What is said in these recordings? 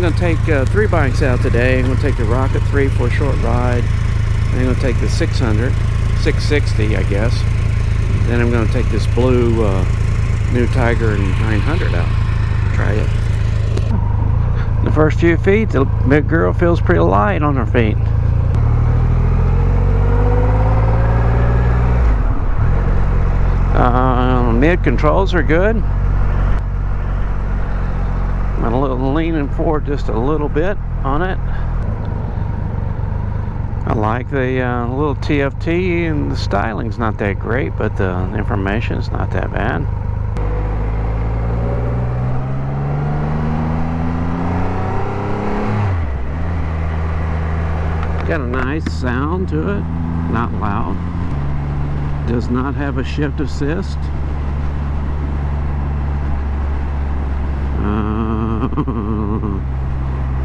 going to take 3 bikes out today. I'm going to take the Rocket 3 for a short ride. And I'm going to take the 660, I guess. Then I'm going to take this blue new Tiger 900 out. Try it. The first few feet, the big girl feels pretty light on her feet. Mid controls are good. I'm a little leaning forward just a little bit on it. I like the little TFT, and the styling's not that great, but the information's not that bad. Got a nice sound to it, not loud. Does not have a shift assist.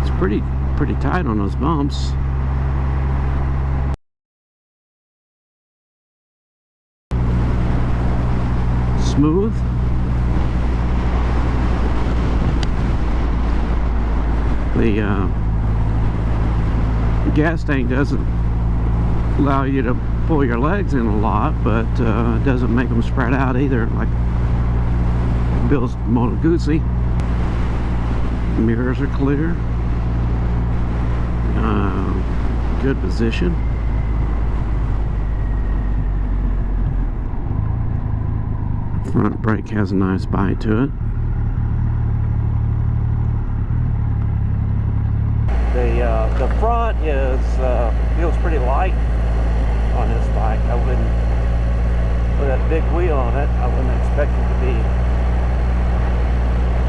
It's pretty tight on those bumps. Smooth. The gas tank doesn't allow you to pull your legs in a lot, but it doesn't make them spread out either, like Bill's Moto Guzzi. Mirrors are clear. Good position. Front brake has a nice bite to it. The front is feels pretty light on this bike. I wouldn't, with that big wheel on it, I wouldn't expect it to be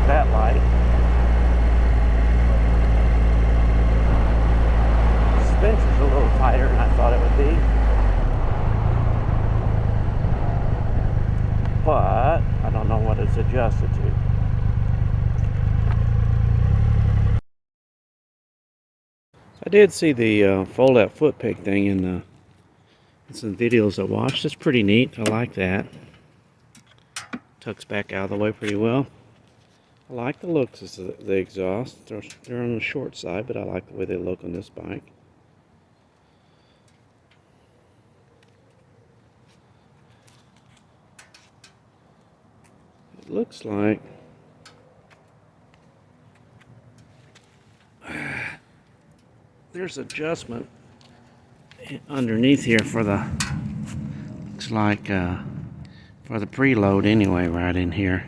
that light. Suspension's a little tighter than I thought it would be, but I don't know what it's adjusted to. I did see the fold-out foot peg thing in some videos I watched. It's pretty neat. I like that. Tucks back out of the way pretty well. I like the looks of the exhaust. They're on the short side, but I like the way they look on this bike. It looks like there's adjustment underneath here for the, looks like for the preload anyway, right in here.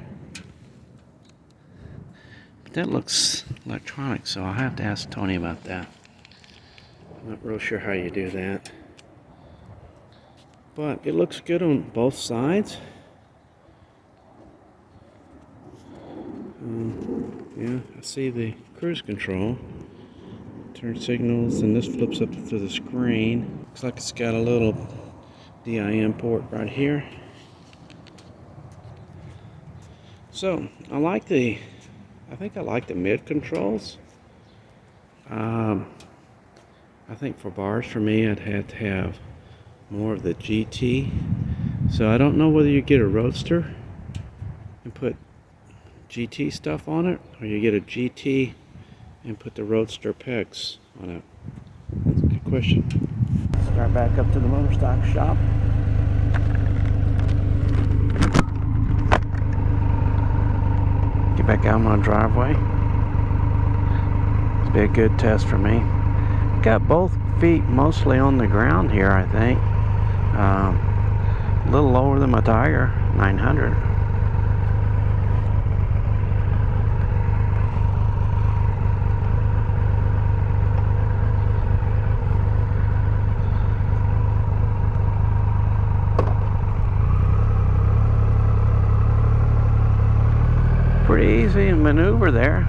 But that looks electronic, so I'll have to ask Tony about that. I'm not real sure how you do that, but it looks good on both sides. Yeah, I see the cruise control, turn signals, and this flips up to the screen. Looks like it's got a little DIN port right here. So I think I like the mid controls. I think for bars, for me, I'd have to have more of the GT. So I don't know whether you get a Roadster and put GT stuff on it, or you get a GT and put the Roadster pegs on it. That's a good question. Start back up to the motor stock shop. Get back out on my driveway. It's be a good test for me. Got both feet mostly on the ground here, I think. A little lower than my Tiger 900. Pretty easy to maneuver there.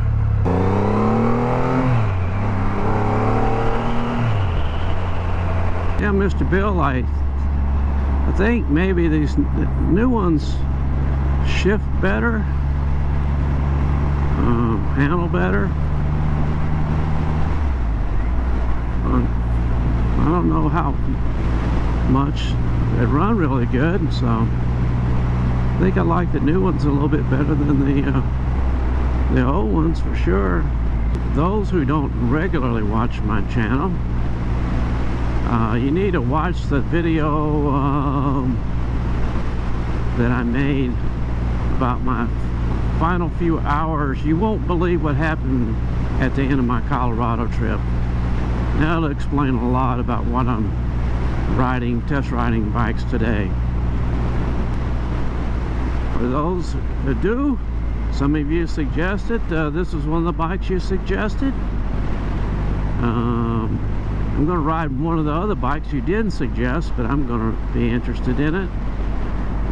Yeah, Mr. Bill, I think maybe these new ones shift better, handle better. I don't know how much. They run really good, so I think I like the new ones a little bit better than the old ones for sure. Those who don't regularly watch my channel, you need to watch the video that I made about my final few hours. You won't believe what happened at the end of my Colorado trip. That'll explain a lot about what I'm test riding bikes today. For those that do, some of you suggested, this is one of the bikes you suggested. I'm going to ride one of the other bikes you didn't suggest, but I'm going to be interested in it.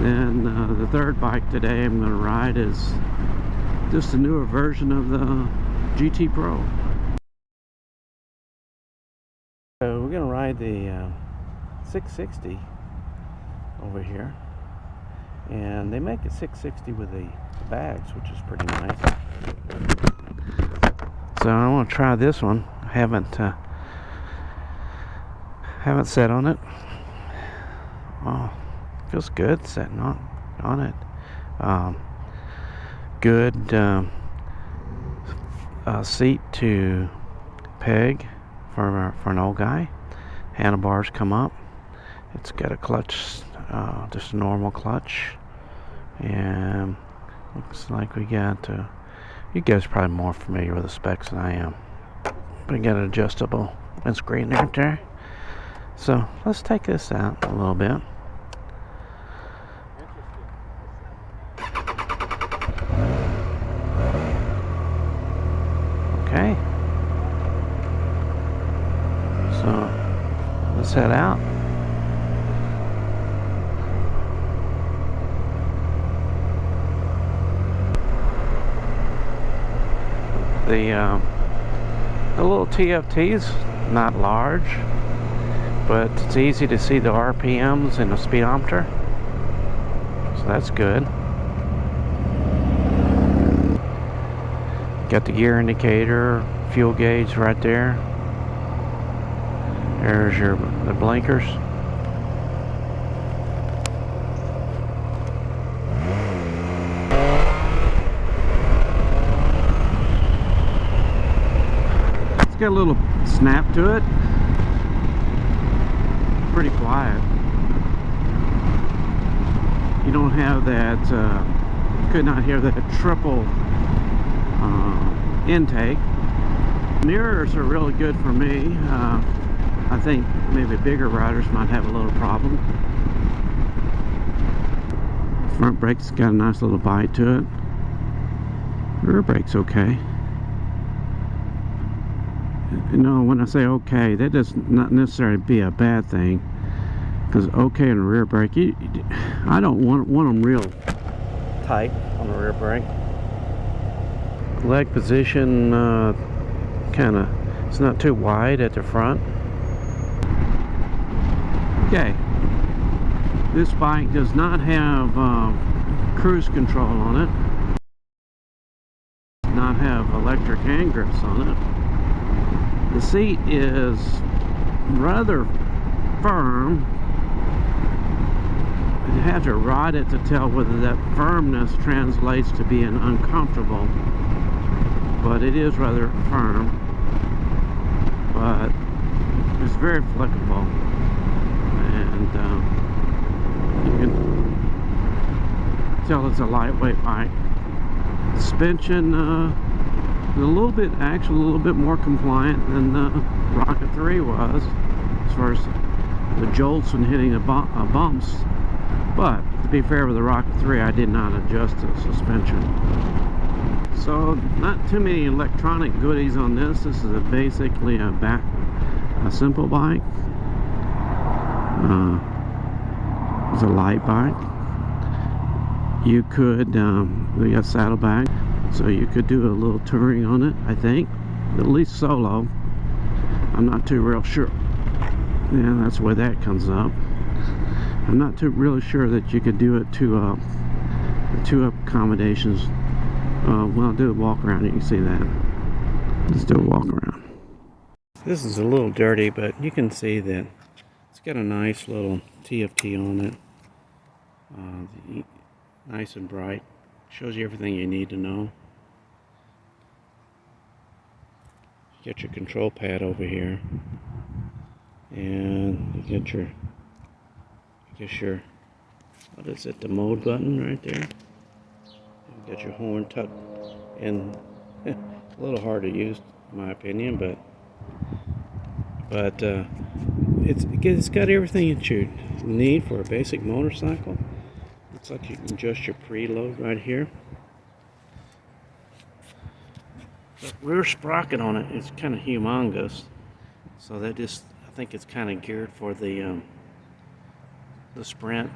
And the third bike today I'm going to ride is just a newer version of the GT Pro. So we're going to ride the 660 over here. And they make it 660 with the bags, which is pretty nice. So I want to try this one. I haven't sat on it. Oh, feels good sitting on it. Good seat to peg for an old guy. Handlebars come up. It's got a clutch, just a normal clutch, and looks like we got. You guys are probably more familiar with the specs than I am. But we got an adjustable windscreen right there. So let's take this out a little bit. Okay. So let's head out. The little TFT's not large, but it's easy to see the RPMs and the speedometer, so that's good. Got the gear indicator, fuel gauge right there. There's the blinkers. It's got a little snap to it. Pretty quiet. You don't have that, could not hear that triple intake. Mirrors are really good for me. I think maybe bigger riders might have a little problem. Front brake's got a nice little bite to it. Rear brake's okay. You know, when I say okay, that does not necessarily be a bad thing, because okay on the rear brake, I don't want them real tight on the rear brake. Leg position, kind of, it's not too wide at the front. Okay, this bike does not have cruise control on it. Does not have electric hand grips on it. The seat is rather firm. You have to ride it to tell whether that firmness translates to being uncomfortable, but it is rather firm, but it's very flexible, and you can tell it's a lightweight bike. Suspension, a little bit more compliant than the Rocket 3 was, as far as the jolts and hitting the bumps. But to be fair with the Rocket 3, I did not adjust the suspension. So not too many electronic goodies on this. This is basically a simple bike. It's a light bike. You could, we got saddlebag, so you could do a little touring on it, I think, at least solo. I'm not too real sure. Yeah, that's where that comes up. I'm not too really sure that you could do it to two accommodations. When I do a walk around, you can see that. Let's do a walk around. This is a little dirty, but you can see that it's got a nice little TFT on it. Nice and bright. Shows you everything you need to know. Get your control pad over here, and you get your, what is it, the mode button right there. You get your horn tucked in. A little hard to use, in my opinion, but it's got everything that you need for a basic motorcycle. Looks like you can adjust your preload right here. The rear sprocket on it is kind of humongous, so I think it's kind of geared for the Sprint.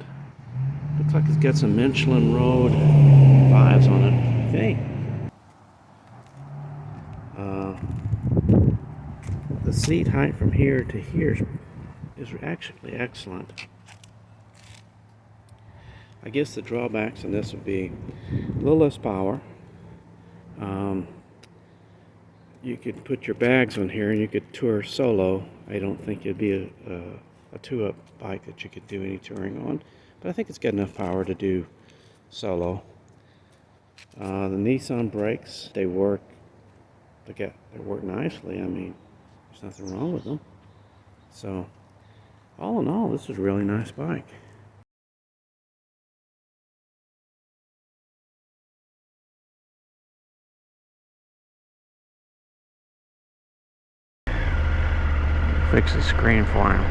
Looks like it's got some Michelin Road vibes on it, I think. The seat height from here to here is actually excellent. I guess the drawbacks on this would be a little less power. You could put your bags on here and you could tour solo. I don't think it'd be a two-up bike that you could do any touring on, but I think it's got enough power to do solo. The Nissan brakes, they work nicely. I mean, there's nothing wrong with them. So, all in all, this is a really nice bike. Fix the screen for him.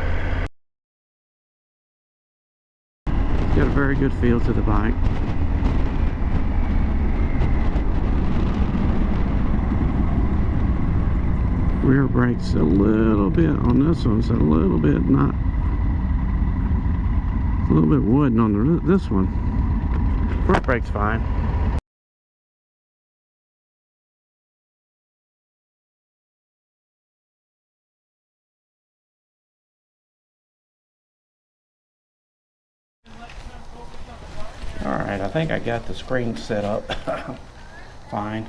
Got a very good feel to the bike. Rear brakes a little bit on this one, so a little bit wooden on this one. Front brake's fine. Alright, I think I got the screen set up fine.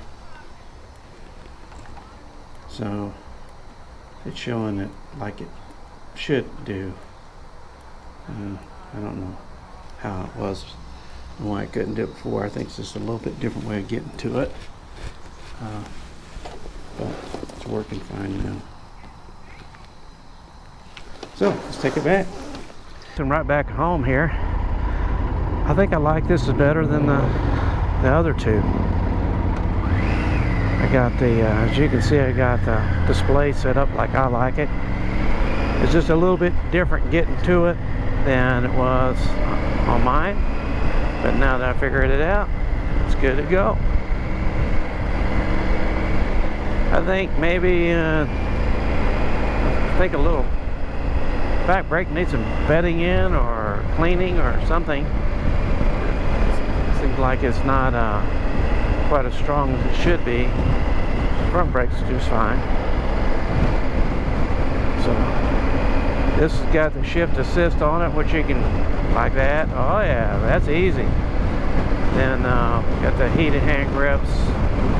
So it's showing it like it should do. I don't know how it was and why I couldn't do it before. I think it's just a little bit different way of getting to it. But it's working fine now. So let's take it back. I'm right back home here. I think I like this is better than the other two. I got the, as you can see, I got the display set up like I like it. It's just a little bit different getting to it than it was on mine. But now that I figured it out, it's good to go. I think maybe, a little back brake needs some bedding in or cleaning or something. Seems like it's not quite as strong as it should be. Front brakes do fine. So this has got the shift assist on it, which you can like that. Oh yeah, that's easy. Then got the heated hand grips,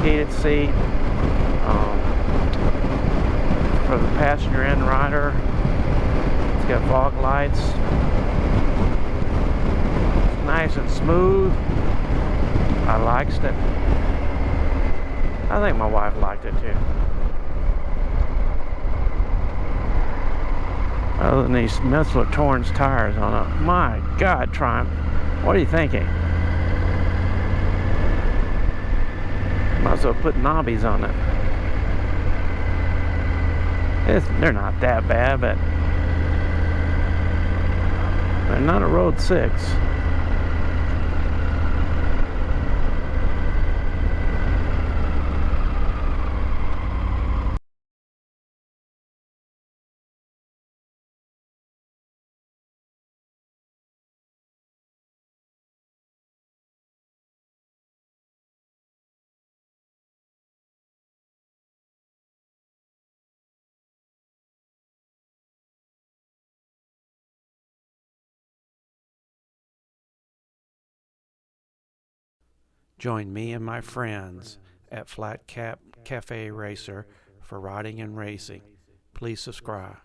heated seat for the passenger and rider. It's got fog lights. It's nice and smooth. I liked it. I think my wife liked it too. Other than these Michelin Torrens tires on it. My God, Triumph. What are you thinking? Might as well put knobbies on it. They're not that bad, but they're not a Road 6. Join me and my friends at Flat Cap Cafe Racer for riding and racing. Please subscribe.